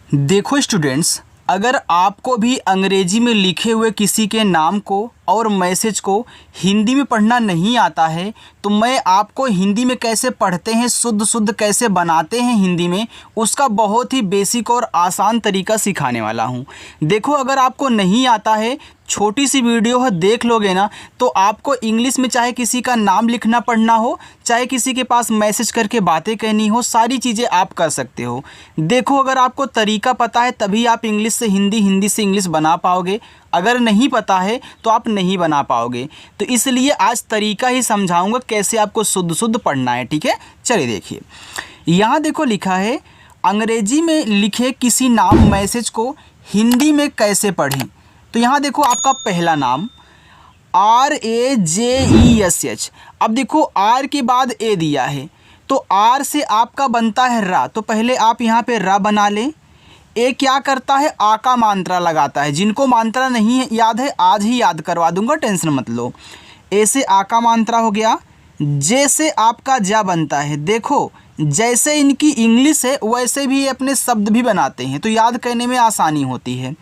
देखो स्टूडेंट्स, अगर आपको भी अंग्रेजी में लिखे हुए किसी के नाम को और मैसेज को हिंदी में पढ़ना नहीं आता है तो मैं आपको हिंदी में कैसे पढ़ते हैं, शुद्ध शुद्ध कैसे बनाते हैं हिंदी में, उसका बहुत ही बेसिक और आसान तरीका सिखाने वाला हूं। देखो, अगर आपको नहीं आता है, छोटी सी वीडियो है, देख लोगे ना तो आपको इंग्लिश में चाहे किसी का नाम लिखना पढ़ना हो, चाहे किसी के पास मैसेज करके बातें कहनी हो, सारी चीज़ें आप कर सकते हो। देखो, अगर आपको तरीका पता है तभी आप इंग्लिश से हिंदी, हिंदी से इंग्लिश बना पाओगे। अगर नहीं पता है तो आप नहीं बना पाओगे। तो इसलिए आज तरीका ही समझाऊंगा कैसे आपको शुद्ध शुद्ध पढ़ना है। ठीक है, चलिए देखिए, यहाँ देखो लिखा है अंग्रेजी में लिखे किसी नाम मैसेज को हिंदी में कैसे पढ़ें। तो यहाँ देखो आपका पहला नाम RAJESH। अब देखो आर के बाद ए दिया है तो आर से आपका बनता है रा, तो पहले आप यहाँ पे रा बना लें। ए क्या करता है, आ का मात्रा लगाता है। जिनको मात्रा नहीं याद है आज ही याद करवा दूंगा, टेंशन मत लो। ए से आ का मात्रा हो गया। जे से आपका जा बनता है। देखो, जैसे इनकी इंग्लिश है वैसे भी अपने शब्द भी बनाते हैं तो याद करने में आसानी होती है।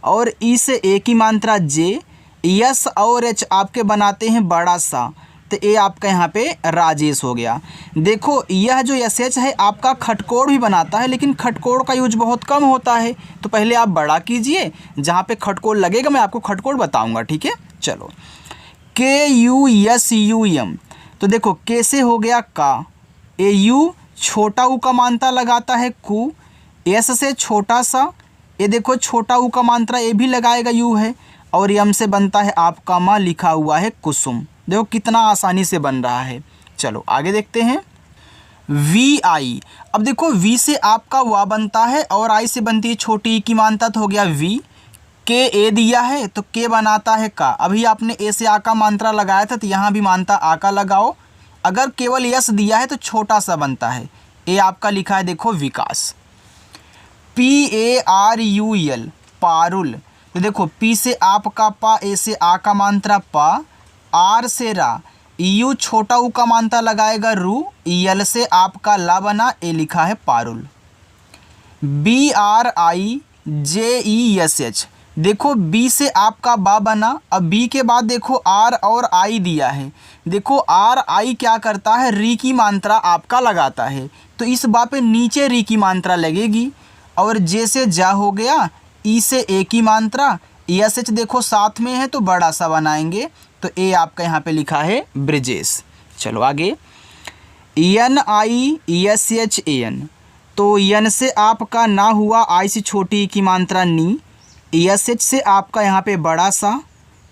और ई से ए की मात्रा जे, यस और एच आपके बनाते हैं बड़ा सा, तो ये आपका यहाँ पे राजेश हो गया। देखो, यह जो एस एच है आपका खटकोड़ भी बनाता है, लेकिन खटकोड़ का यूज बहुत कम होता है, तो पहले आप बड़ा कीजिए, जहाँ पे खटकोड़ लगेगा मैं आपको खटकोड़ बताऊंगा। ठीक है, चलो। KUSUM, तो देखो के से हो गया का, ए यू छोटा ऊ का मात्रा लगाता है कु, एस से छोटा सा, ये देखो छोटा ऊ का मात्रा ए भी लगाएगा यू है, और यम से बनता है आपका माँ, लिखा हुआ है कुसुम। देखो कितना आसानी से बन रहा है। चलो आगे देखते हैं। VI, अब देखो वी से आपका वा बनता है और आई से बनती है छोटी ई की मात्रा, तो हो गया वी। के ए दिया है तो के बनाता है का। अभी आपने ए से आ का मात्रा लगाया था तो यहाँ भी मात्रा आ का लगाओ। अगर केवल यस दिया है तो छोटा सा बनता है। ए आपका लिखा है देखो विकास। PARUL, पारुल, तो देखो पी से आपका पा, ए से आ का मात्रा पा, आर से रा, यू छोटा ऊ का मात्रा लगाएगा रू, यल से आपका ला बना, ए लिखा है पारुल। BRIJESH, देखो बी से आपका बा बना। अब बी के बाद देखो आर और आई दिया है। देखो आर आई क्या करता है, री की मात्रा आपका लगाता है, तो इस बा पे नीचे री की मात्रा लगेगी। और जे से जा हो गया, ई से ए की मात्रा, एस एच देखो साथ में है तो बड़ा सा बनाएंगे, तो ए आपका यहाँ पे लिखा है ब्रिजेश। चलो आगे। NIESHAN, तो यन से आपका ना हुआ, आई से छोटी की मात्रा नी, एस एच से आपका यहाँ पे बड़ा सा,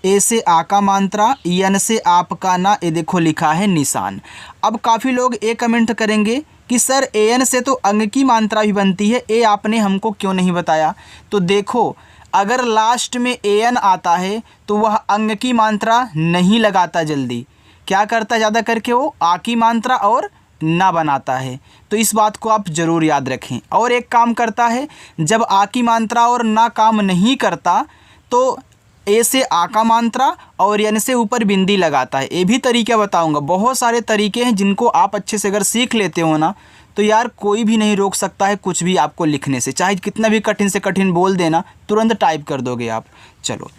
ए से आ का मात्रा, यन से आपका ना, ए देखो लिखा है निशान। अब काफ़ी लोग ए कमेंट करेंगे कि सर एन से तो अंग की मात्रा भी बनती है, ए आपने हमको क्यों नहीं बताया। तो देखो, अगर लास्ट में एन आता है तो वह अंग की मात्रा नहीं लगाता, जल्दी क्या करता है, ज़्यादा करके वो आ की मात्रा और ना बनाता है। तो इस बात को आप ज़रूर याद रखें। और एक काम करता है, जब आ की मात्रा और ना काम नहीं करता तो ए से आ का मात्रा और यन से ऊपर बिंदी लगाता है। ये भी तरीका बताऊंगा। बहुत सारे तरीके हैं जिनको आप अच्छे से अगर सीख लेते हो ना तो यार कोई भी नहीं रोक सकता है कुछ भी आपको लिखने से, चाहे कितना भी कठिन से कठिन बोल देना, तुरंत टाइप कर दोगे आप। चलो,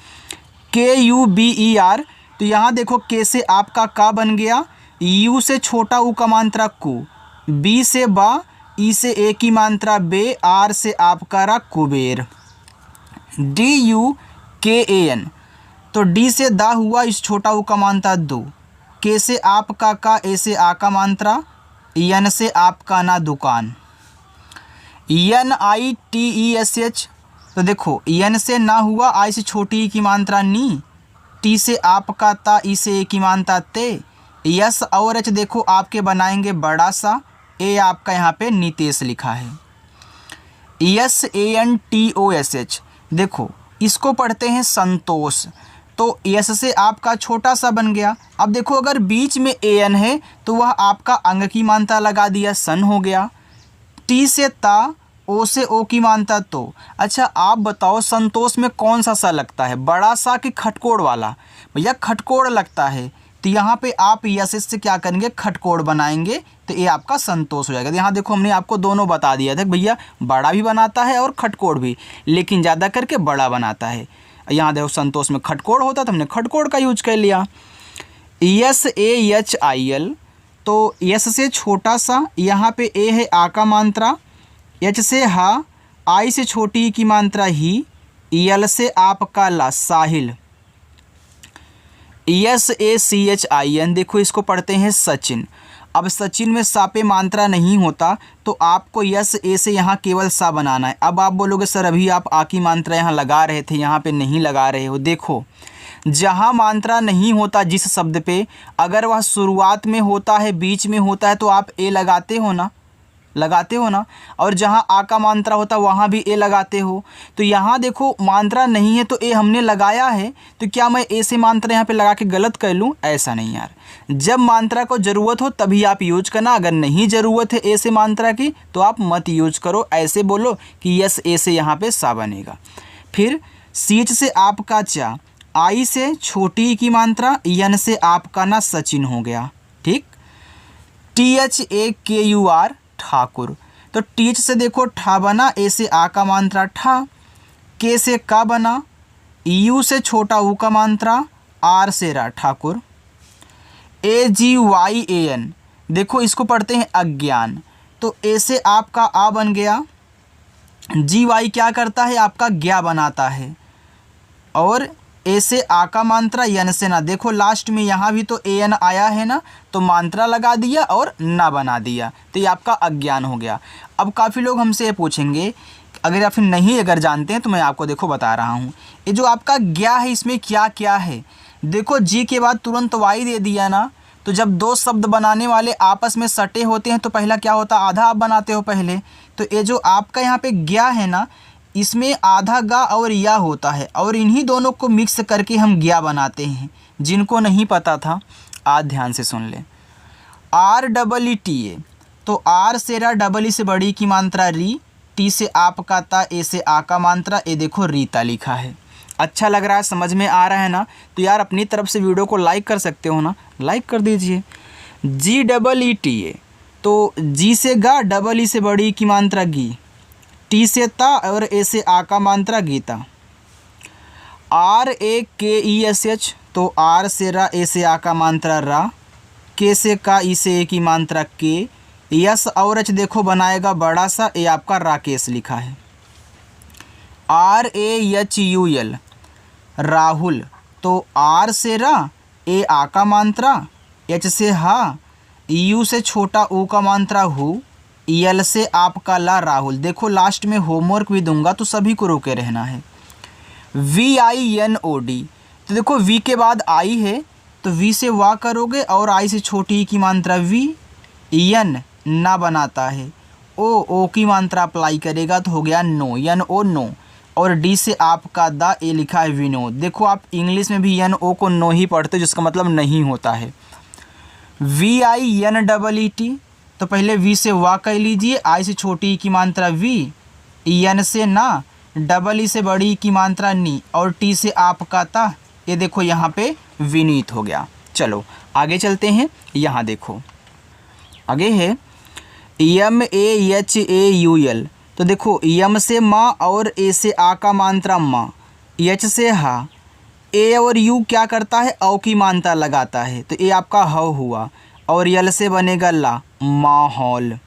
KUBER, तो यहाँ देखो के से आपका का बन गया, यू से छोटा ऊ का मात्रा कु, बी से बा, ई से ए की मात्रा बे, आर से आपका रा कुबेर। DUKAN, तो डी से दा हुआ, इस छोटा ऊ का मात्रा दो, के से आपका का, ए से आ का मात्रा, यन से आपका ना दुकान। NITESH, तो देखो यन से ना हुआ, आई से छोटी ई की मात्रा नी, टी से आपका ता, ई से ए की मात्रा ते, यस और एच देखो आपके बनाएंगे बड़ा सा, ए आपका यहाँ पे नितेश लिखा है। SANTOSH, देखो इसको पढ़ते हैं संतोष, तो यस से आपका छोटा सा बन गया। अब देखो अगर बीच में एन है तो वह आपका अंग की मात्रा लगा दिया, सन हो गया। टी से ता, ओ से ओ की मात्रा तो। अच्छा आप बताओ संतोष में कौन सा सा लगता है, बड़ा सा कि खटकोड़ वाला। भैया खटकोड़ लगता है, तो यहाँ पे आप यस से क्या करेंगे, खटकोड़ बनाएंगे, तो ये आपका संतोष हो जाएगा। तो यहाँ देखो हमने आपको दोनों बता दिया था भैया, बड़ा भी बनाता है और खटकोड़ भी, लेकिन ज़्यादा करके बड़ा बनाता है। यहाँ देखो संतोष में खटकोड़ होता तो हमने खटकोड़ का यूज कर लिया। SAHIL, तो यस से छोटा सा, यहाँ पे ए है आ का मात्रा, एच से हा, आई से छोटी ई की मात्रा ही, यल से आपका ला साहिल। SACHIN, देखो इसको पढ़ते हैं सचिन। अब सचिन में सा पे मात्रा नहीं होता तो आपको यस ए से यहाँ केवल सा बनाना है। अब आप बोलोगे सर अभी आप आ की मात्रा यहाँ लगा रहे थे, यहाँ पे नहीं लगा रहे हो। देखो जहाँ मात्रा नहीं होता जिस शब्द पे, अगर वह शुरुआत में होता है, बीच में होता है, तो आप ए लगाते हो ना, और जहाँ आ का मात्रा होता है वहाँ भी ए लगाते हो। तो यहाँ देखो मात्रा नहीं है तो ए हमने लगाया है, तो क्या मैं ए से मात्रा यहाँ पे लगा के गलत कर लूँ? ऐसा नहीं यार, जब मात्रा को ज़रूरत हो तभी आप यूज करना। अगर नहीं ज़रूरत है ए से मात्रा की तो आप मत यूज करो, ऐसे बोलो कि यस ए से यहाँ पे सा बनेगा। फिर सीच से आपका चा, आई से छोटी की मात्रा, यन से आपका ना सचिन हो गया। ठीक, THAKUR ठाकुर, तो टीच से देखो ठा बना, ए से आ का मात्रा ठा, के से का बना, यू से छोटा ऊ का मात्रा, आर से रा ठाकुर। AGYAN, देखो इसको पढ़ते हैं अज्ञान, तो ए से आपका आ बन गया, GY क्या करता है आपका ज्ञा बनाता है, और ए से आ का मात्रा, यन से ना, देखो लास्ट में यहाँ भी तो AN आया है ना, तो मात्रा लगा दिया और ना बना दिया, तो ये आपका अज्ञान हो गया। अब काफ़ी लोग हमसे ये पूछेंगे, अगर या फिर नहीं अगर जानते हैं तो मैं आपको देखो बता रहा हूँ, ये जो आपका ज्ञा है इसमें क्या क्या है। देखो जी के बाद तुरंत वाई दे दिया ना, तो जब दो शब्द बनाने वाले आपस में सटे होते हैं तो पहला क्या होता, आधा आप बनाते हो पहले। तो ये जो आपका यहाँ पे ज्ञा है ना, इसमें आधा गा और या होता है, और इन्हीं दोनों को मिक्स करके हम ज्ञा बनाते हैं। जिनको नहीं पता था आज ध्यान से सुन ले। REETA, तो आर से रा, डबल ई से बड़ी की मात्रा री, टी से आपका ता, ए से आ का मात्रा, ए देखो रीता लिखा है। अच्छा लग रहा है, समझ में आ रहा है ना? तो यार अपनी तरफ से वीडियो को लाइक कर सकते हो ना, लाइक कर दीजिए। GEETA, तो जी से गा, डबल ई से बड़ी की मात्रा गी, टी से ता और ए से आ का मात्रा गीता। RAKESH, तो आर से रा, ए से आ का मात्रा रा, के से का, ई से ए की मात्रा के, यस और एच देखो बनाएगा बड़ा सा, ए आपका राकेश लिखा है। RAHUL, राहुल, तो आर से रा, ए आ का मात्रा, एच से हा, यू से छोटा ऊ का मात्रा हु, यल से आपका ला राहुल। देखो लास्ट में होमवर्क भी दूंगा तो सभी को रोके रहना है। VINOD, तो देखो वी के बाद आई है तो वी से वाह करोगे और आई से छोटी की मात्रा वी, यन ना बनाता है, ओ की मात्रा अप्लाई करेगा तो हो गया नो, यन ओ नो, और डी से आपका दा, ए लिखा है विनोद। देखो आप इंग्लिश में भी यन ओ को नो ही पढ़ते हो जिसका मतलब नहीं होता है। VINEET, तो पहले वी से वाह कह लीजिए, आई से छोटी की मात्रा वी, यन से ना, डबल ई से बड़ी की मात्रा नी, और टी से आपका ता, ये देखो यहाँ पे विनीत हो गया। चलो आगे चलते हैं, यहाँ देखो आगे है MAHAUL, तो देखो यम से माँ और ए से आ का मात्रा माँ, एच से हा, ए और यू क्या करता है, औ की मात्रा लगाता है, तो ये आपका हव हुआ, और यल से बनेगा ला, माहौल।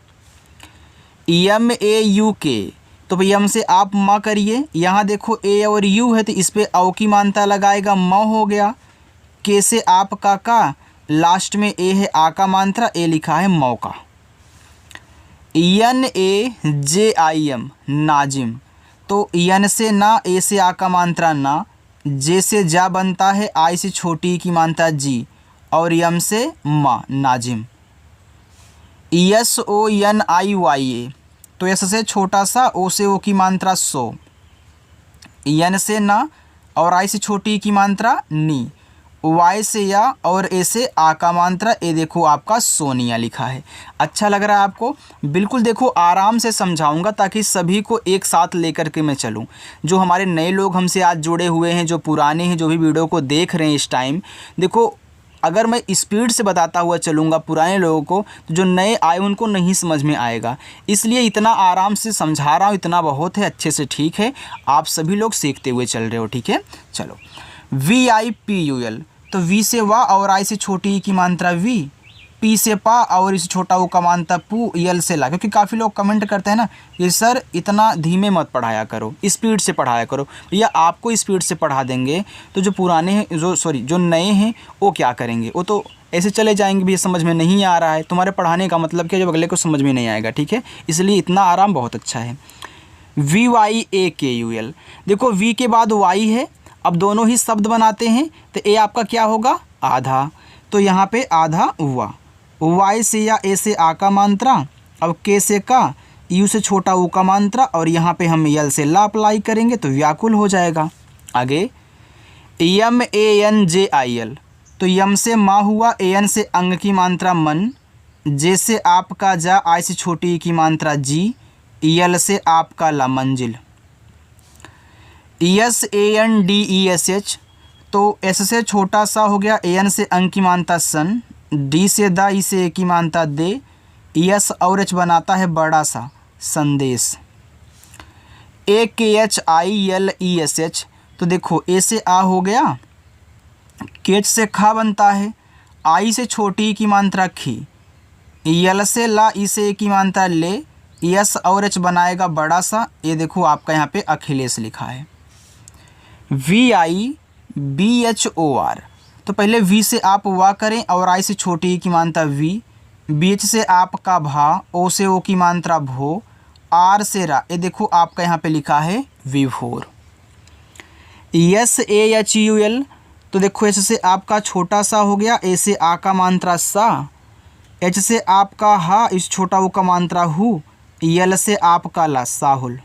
MAUK, तो यम से आप माँ करिए, यहाँ देखो ए और यू है तो इस पर औ की मात्रा लगाएगा, माँ हो गया। के से आपका का, लास्ट में ए है आ का मात्रा, ए लिखा है मौका। NAJIM, नाजिम, तो यन से ना, ए से आ का मात्रा ना, जे से जा बनता है, आई से छोटी की मात्रा जी, और यम से माँ, नाजिम। SONIYA, तो एस से छोटा सा, ओ से ओ की मात्रा सो, यन से ना और आई से छोटी की मात्रा नी, वाई से या और ए से आ का मात्रा, ए देखो आपका सोनिया लिखा है। अच्छा लग रहा है आपको? बिल्कुल देखो आराम से समझाऊंगा ताकि सभी को एक साथ लेकर के मैं चलूं। जो हमारे नए लोग हमसे आज जुड़े हुए हैं, जो पुराने हैं, जो भी वीडियो को देख रहे हैं इस टाइम, देखो अगर मैं स्पीड से बताता हुआ चलूँगा पुराने लोगों को तो जो नए आए उनको नहीं समझ में आएगा, इसलिए इतना आराम से समझा रहा हूँ, इतना बहुत है, अच्छे से ठीक है। आप सभी लोग सीखते हुए चल रहे हो, ठीक है। चलो VIPUL, तो V से वाह और I से छोटी ई की मात्रा V, P से पा और इस छोटा ऊ का मात्रा पू, L से ला। क्योंकि काफ़ी लोग कमेंट करते हैं ना कि सर इतना धीमे मत पढ़ाया करो, स्पीड से पढ़ाया करो। भैया आपको स्पीड से पढ़ा देंगे तो जो पुराने हैं, जो नए हैं वो क्या करेंगे, वो तो ऐसे चले जाएंगे, भैया समझ में नहीं आ रहा है। तुम्हारे पढ़ाने का मतलब क्या, जब अगले को समझ में नहीं आएगा, ठीक है। इसलिए इतना आराम बहुत अच्छा है। VYAKUL, देखो V के बाद Y है, अब दोनों ही शब्द बनाते हैं तो A आपका क्या होगा, आधा, तो यहाँ पे आधा हुआ। Y से या A से आ का मात्रा, अब K से का, U से छोटा ऊ का मात्रा, और यहाँ पे हम L से ला अप्लाई करेंगे तो व्याकुल हो जाएगा। आगे MANJIL, तो यम से माँ हुआ, AN से अंग की मात्रा मन, J से आपका जा, I से छोटी की मात्रा जी, EL से आपका ला मंजिल। SANDESH, तो S से छोटा सा हो गया, AN से अंग की मात्रा सन, D से दा, ई से एक की मात्रा दे, ES और H बनाता है बड़ा सा संदेश। AKHILESH, तो देखो A से आ हो गया, KH से खा बनता है, I से छोटी की मात्रा खी, L से ला, ई से एक की मात्रा ले, ES और H बनाएगा बड़ा सा, ये देखो आपका यहाँ पे अखिलेश लिखा है। VIBHOR, तो पहले V से आप वाह करें और I से छोटी की मात्रा V, BH से आपका भा, O से ओ की मात्रा भो, R से रा, ये देखो आपका यहाँ पे लिखा है विभोर। SAHUL, तो देखो S से आपका छोटा सा हो गया, A से आ का मात्रा सा, H से आपका हा, इस छोटा ऊ का मात्रा हु, L से आपका ला साहुल।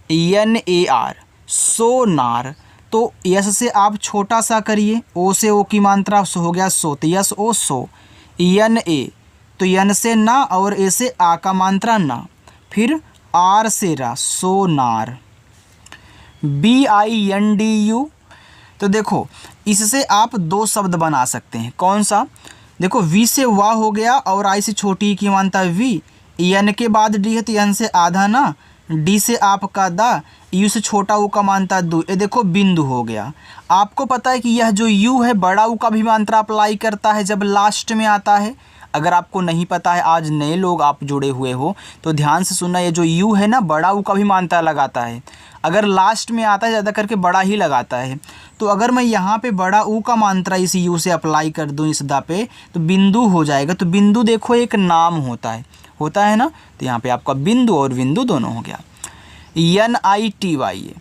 SONAR, सोनार, तो यस से आप छोटा सा करिए, ओ से ओ की मात्रा सो हो गया सो, तो यस ओ सो। NA, तो यन से ना और ए से आ का मात्रा ना, फिर आर से रा, सोनार। BINDU, तो देखो इससे आप दो शब्द बना सकते हैं। कौन सा, देखो V से वाह हो गया और I से छोटी की मात्रा V, N के बाद D है तो N से आधा ना, D से आपका दा, U से छोटा ऊ का मात्रा दू, ये देखो बिंदु हो गया। आपको पता है कि यह जो U है बड़ा ऊ का भी मात्रा अप्लाई करता है जब लास्ट में आता है। अगर आपको नहीं पता है, आज नए लोग आप जुड़े हुए हो तो ध्यान से सुनना, ये जो U है ना बड़ा ऊ का भी मात्रा लगाता है, अगर लास्ट में आता है ज़्यादा करके बड़ा ही लगाता है। तो अगर मैं यहाँ पे बड़ा ऊ का मात्रा इस U से अप्लाई कर दूँ इस दा पे तो बिंदु हो जाएगा। तो बिंदु देखो एक नाम होता है ना, तो यहाँ पे आपका बिंदु और बिंदु दोनों हो गया। NITY,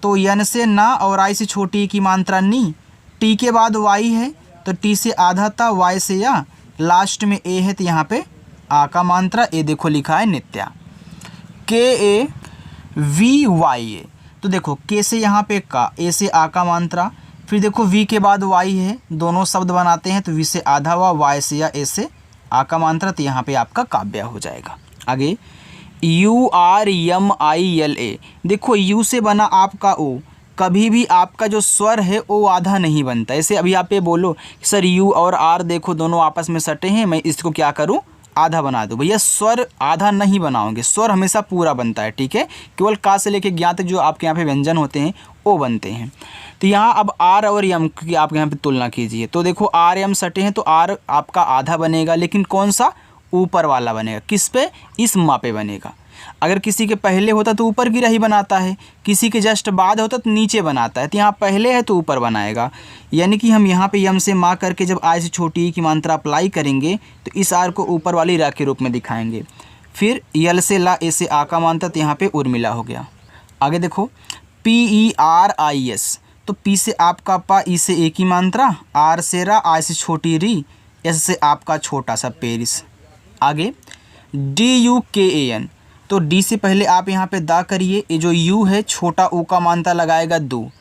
तो यन से ना और आई से छोटी की मात्रा नी, टी के बाद वाई है तो टी से आधा था, वाई से या, लास्ट में ए है तो यहाँ पे आ का मात्रा, ए देखो लिखा है नित्या। KAVYA, तो देखो के से यहाँ पे का, ए से आ का मात्रा, फिर देखो वी के बाद वाई है, दोनों शब्द बनाते हैं तो वी से आधा हुआ, वाई से या, ए से आ का मात्रा, तो यहाँ पे आपका काव्या हो जाएगा। आगे URMILA, देखो यू से बना आपका ओ, कभी भी आपका जो स्वर है वो आधा नहीं बनता। ऐसे अभी आप ये बोलो सर यू और आर देखो दोनों आपस में सटे हैं, मैं इसको क्या करूं, आधा बना दूं। भैया स्वर आधा नहीं बनाओगे, स्वर हमेशा पूरा बनता है, ठीक है। केवल का से लेके ज्ञा तक जो आपके यहाँ पे व्यंजन होते हैं वो बनते हैं। तो यहाँ अब आर और यम की आप यहाँ पे तुलना कीजिए, तो देखो आर यम सटे हैं तो आर आपका आधा बनेगा, लेकिन कौन सा, ऊपर वाला बनेगा। किस पे, इस माँ पे बनेगा। अगर किसी के पहले होता तो ऊपर की रही बनाता है, किसी के जस्ट बाद होता तो नीचे बनाता है, तो यहाँ पहले है तो ऊपर बनाएगा। यानी कि हम यहाँ पे यम से माँ करके जब आई से छोटी ई की मात्रा अप्लाई करेंगे तो इस आर को ऊपर वाली रा के रूप में दिखाएंगे। फिर यल से ला, ए से आ का मात्रा, तो यहाँ पे उर्मिला हो गया। आगे देखो PERIS, तो पी से आपका पा, ई से ए की मात्रा, आर से रा, आई से छोटी री, एस से आपका छोटा सा पेरिस। आगे DUKAN, तो डी से पहले आप यहाँ पे दा करिए, ये जो यू है छोटा ऊ का मात्रा लगाएगा दो,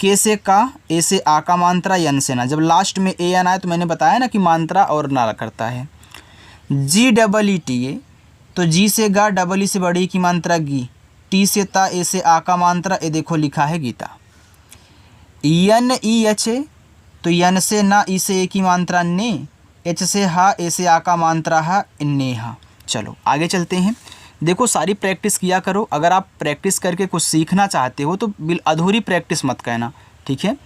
के से का, ए से आ का मात्रा, यन से ना, जब लास्ट में ए एन आए तो मैंने बताया ना कि मात्रा और ना करता है। GEETA, तो जी से गा, डबल ई से बड़ी की मात्रा गी, टी से ता, ए से आ का मात्रा, ये देखो लिखा है गीता। NEHA, तो यन से ना, ई से ए की मात्रा ने, एच से हा, ए से आ का मात्रा हा, नेहा। चलो आगे चलते हैं। देखो सारी प्रैक्टिस किया करो। अगर आप प्रैक्टिस करके कुछ सीखना चाहते हो तो अधूरी प्रैक्टिस मत कहना, ठीक है।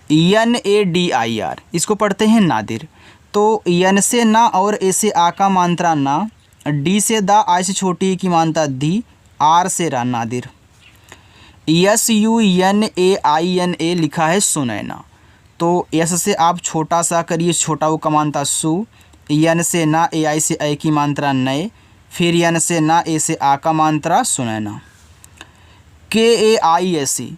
NADIR इसको पढ़ते हैं नादिर। तो यन से ना और ए से आ का मात्रा ना, डी से दा, आई से छोटी ई की मात्रा दी, आर से रा, नादिर। SUNAINA लिखा है सुनैना। तो यस से आप छोटा सा करिए, छोटा वो का मात्रा सु, यन से ना, ए आई से ए की मात्रा नए, फिर यन से ना, ए से आ का मात्रा सुनैना। KAISE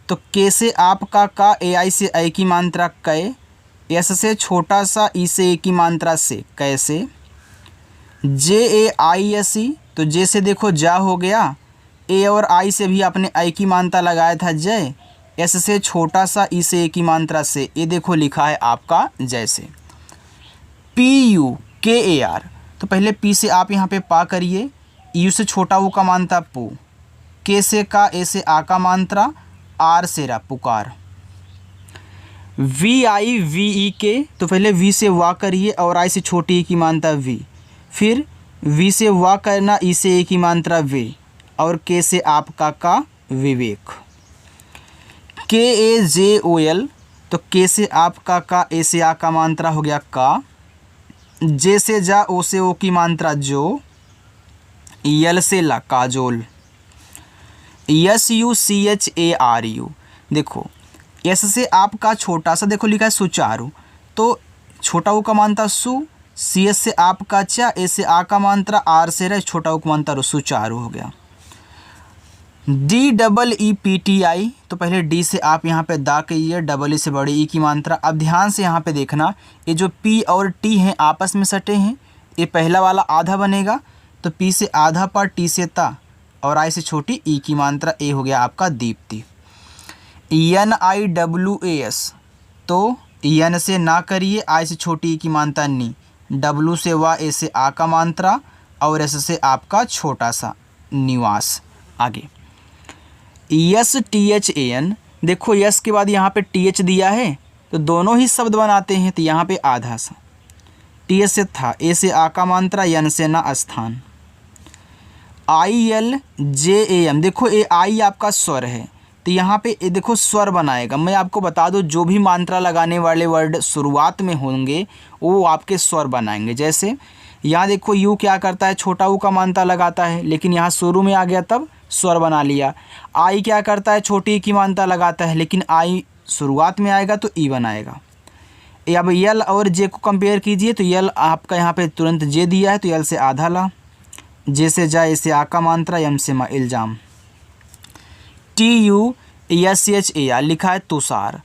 तो के से आपका का, ए आई से ए की मात्रा कै, यस से छोटा सा, ई से ए की मात्रा से, कैसे। JAISE तो जे से देखो जा हो गया, ए और आई से भी आपने आई की मात्रा लगाया था जय, एस से छोटा सा, ई से ए की मात्रा से, ये देखो लिखा है आपका जैसे। PUKAR तो पहले पी से आप यहाँ पे पा करिए, यू से छोटा वो का मात्रा पू, के से का, ए से आ का मात्रा, आर से रा, पुकार। VIVEK तो पहले वी से वा करिए और आई से छोटी ई की मात्रा वी, फिर वी से वा करना, ई से ए की मात्रा वे, और के से आपका का, विवेक। KAJOL तो के से आपका का, ए से आ का मात्रा हो गया का, जे से जा, ओ से ओ की मात्रा जो, यल से ला, काजोल। SUCHARU देखो यस से आपका छोटा सा देखो लिखा है सुचारू, तो छोटा वो का मात्रा सु, सी एस से आपका चा, ए से आ का मात्रा, आर से रह, छोटा वो का मात्रा सुचारू हो गया। DEEPTI तो पहले डी से आप यहाँ पे दा कहिए, डबल ई से बड़ी ई की मात्रा। अब ध्यान से यहाँ पे देखना, ये जो पी और टी हैं आपस में सटे हैं, ये पहला वाला आधा बनेगा, तो पी से आधा पर, टी से ता, और आई से छोटी ई की मात्रा, ए हो गया आपका दीप्ति। NIWAS तो यन से ना करिए, आई से छोटी ई की मात्रा नी, डब्लू से वा, ए से आ का मात्रा, और एस से आपका छोटा सा, निवास। आगे STHAN देखो यस के बाद यहाँ पे TH दिया है, तो दोनों ही शब्द बनाते हैं, तो यहाँ पे आधा सा, TH से था, ए से आ का मात्रा, यन से ना, स्थान। ILJAM देखो ये आई आपका स्वर है, तो यहाँ पे ये देखो स्वर बनाएगा। मैं आपको बता दूँ, जो भी मात्रा लगाने वाले वर्ड शुरुआत में होंगे वो आपके स्वर बनाएंगे। जैसे यहाँ देखो यू क्या करता है, छोटा ऊ का मात्रा लगाता है, लेकिन यहाँ शुरू में आ गया तब स्वर बना लिया। आई क्या करता है, छोटी की मात्रा लगाता है, लेकिन आई शुरुआत में आएगा तो ई बनाएगा। अब यल और जे को कंपेयर कीजिए, तो यल आपका यहाँ पे तुरंत जे दिया है, तो यल से आधा ला, जे से जा, ए से आ का मात्रा, एम से मा, इल्जाम। TUSCHAR लिखा है तुषार,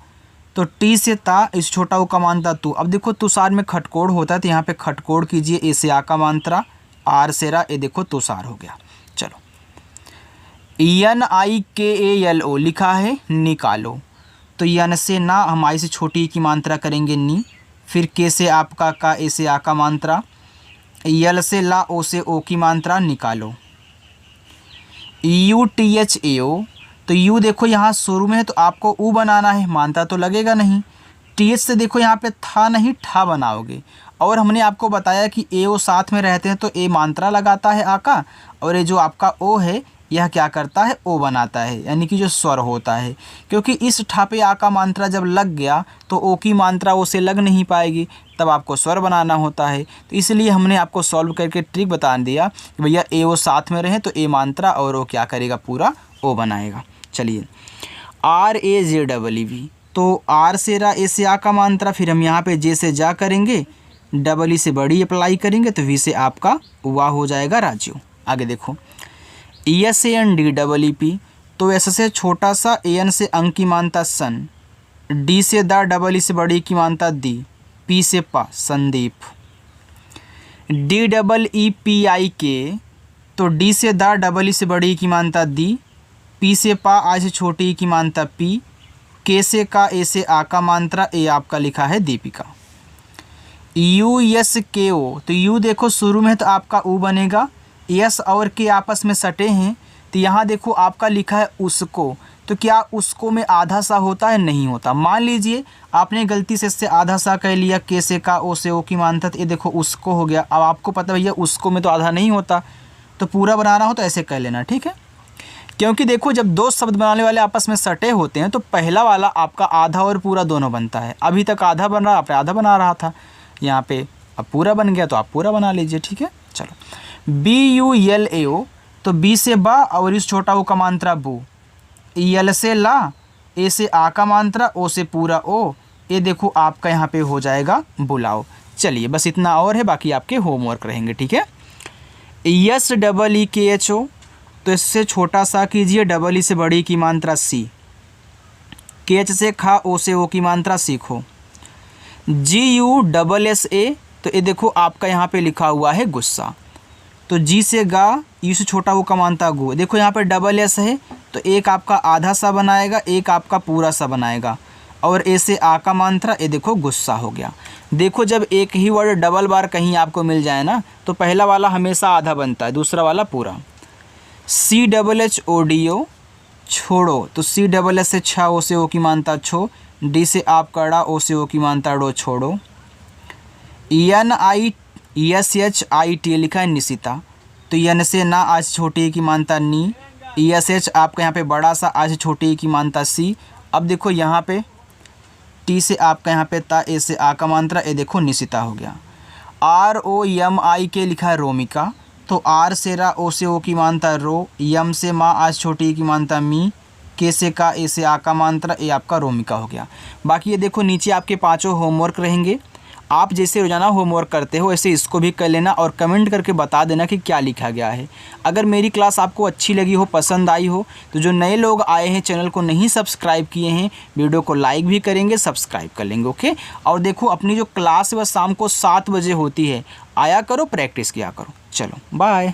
तो टी से ता, इस छोटा वो का मात्रा तू। अब देखो तुषार में खटकोड़ होता है, तो यहाँ पे खटकोड़ कीजिए, ए से आ का मात्रा, आर से रा, ए देखो तुषार हो गया। चलो NIKALO लिखा है निकालो, तो यन से ना, हम आई से छोटी की मात्रा करेंगे नी, फिर के से आपका का, ए से आ का मात्रा, यल से ला, ओ से ओ की मात्रा, निकालो। UTHAO तो यू देखो यहाँ शुरू में है, तो आपको ऊ बनाना है, मात्रा तो लगेगा नहीं। TH से देखो यहाँ पे था नहीं, ठा बनाओगे। और हमने आपको बताया कि ए ओ साथ में रहते हैं, तो ए मात्रा लगाता है आ का, और ये जो आपका ओ है यह क्या करता है, ओ बनाता है, यानी कि जो स्वर होता है। क्योंकि इस ठा पे आ का मात्रा जब लग गया तो ओ की मात्रा ओ से लग नहीं पाएगी, तब आपको स्वर बनाना होता है। तो इसलिए हमने आपको सॉल्व करके ट्रिक बता दिया कि भैया ए ओ साथ में रहे तो ए मात्रा और ओ क्या करेगा, पूरा ओ बनाएगा। चलिए RAJEE तो आर से रा, ए से आ का मात्रा, फिर हम यहाँ पे जे से जा करेंगे, डबल ई से बड़ी अप्लाई करेंगे, तो वी से आपका वाह हो जाएगा, राजू। आगे देखो SANDEEP तो एस से छोटा सा, AN से अंक की मात्रा सन, डी से दा, डबल ई से बड़ी की मात्रा दी, पी से पा, संदीप। DEEPIK तो डी से दा, डबल ई से बड़ी की मात्रा दी, पी से पा, आई से छोटी की मात्रा पी, के से का, ए से आ का मात्रा, ए आपका लिखा है दीपिका। USKO तो यू देखो शुरू में है, तो आपका ऊ बनेगा, यस और के आपस में सटे हैं, तो यहाँ देखो आपका लिखा है उसको, तो क्या उसको में आधा सा होता है? नहीं होता। मान लीजिए आपने गलती से इससे आधा सा कह लिया, के से का, ओ से ओ की मानता, ये देखो उसको हो गया। अब आपको पता भैया उसको में तो आधा नहीं होता, तो पूरा बनाना हो तो ऐसे कह लेना, ठीक है। क्योंकि देखो जब दो शब्द बनाने वाले आपस में सटे होते हैं तो पहला वाला आपका आधा और पूरा दोनों बनता है। अभी तक आधा बन रहा, आपने आधा बना रहा था, यहाँ पे अब पूरा बन गया तो आप पूरा बना लीजिए, ठीक है। चलो BULAO, तो बी से बा और इस छोटा ओ का मात्रा बू, यल से ला, ए से आ का मात्रा, ओ से पूरा ओ, ये देखो आपका यहाँ पे हो जाएगा बुलाओ। चलिए बस इतना और है, बाकी आपके होमवर्क रहेंगे, ठीक है। SEEKHO, तो इससे छोटा सा कीजिए, डबल ई से बड़ी की मात्रा सी, KH से खा, ओ से ओ की मात्रा सीखो। GUSSA, तो ये देखो आपका यहाँ पे लिखा हुआ है गुस्सा। तो जी से गा, यू से छोटा वो का मानता गो, देखो यहाँ पे डबल एस है तो एक आपका आधा सा बनाएगा, एक आपका पूरा सा बनाएगा, और ए से आ का मात्रा, ये देखो गुस्सा हो गया। देखो जब एक ही वर्ड डबल बार कहीं आपको मिल जाए ना, तो पहला वाला हमेशा आधा बनता है, दूसरा वाला पूरा। CHHODO, छोड़ो, तो CSS से छा, ओ से ओ की मानता छो, डी से आप कड़ा, ओ से ओ की मानता डो, छोड़ो। NISHIT लिखा है निशिता, तो यन से ना, आज छोटी की मानता नी, ESH आपका यहाँ पे बड़ा सा, आज छोटी की मानता सी। अब देखो यहाँ पे टी से आपका यहाँ पे ता, ए से आ का मात्रा, ये देखो निशिता हो गया। ROMIK लिखा है रोमिका, तो आर से रा, ओ से ओ की मानता रो, यम से माँ, आज छोटी की मानता मी, के से का, ए से आ का मात्रा, ये आपका रोमिका हो गया। बाकी ये देखो नीचे आपके पांचों होमवर्क रहेंगे, आप जैसे रोज़ाना होमवर्क करते हो ऐसे इसको भी कर लेना और कमेंट करके बता देना कि क्या लिखा गया है। अगर मेरी क्लास आपको अच्छी लगी हो, पसंद आई हो, तो जो नए लोग आए हैं चैनल को नहीं सब्सक्राइब किए हैं, वीडियो को लाइक भी करेंगे, सब्सक्राइब कर लेंगे, ओके। और देखो अपनी जो क्लास है वह शाम को 7 बजे होती है, आया करो, प्रैक्टिस किया करो। चलो बाय।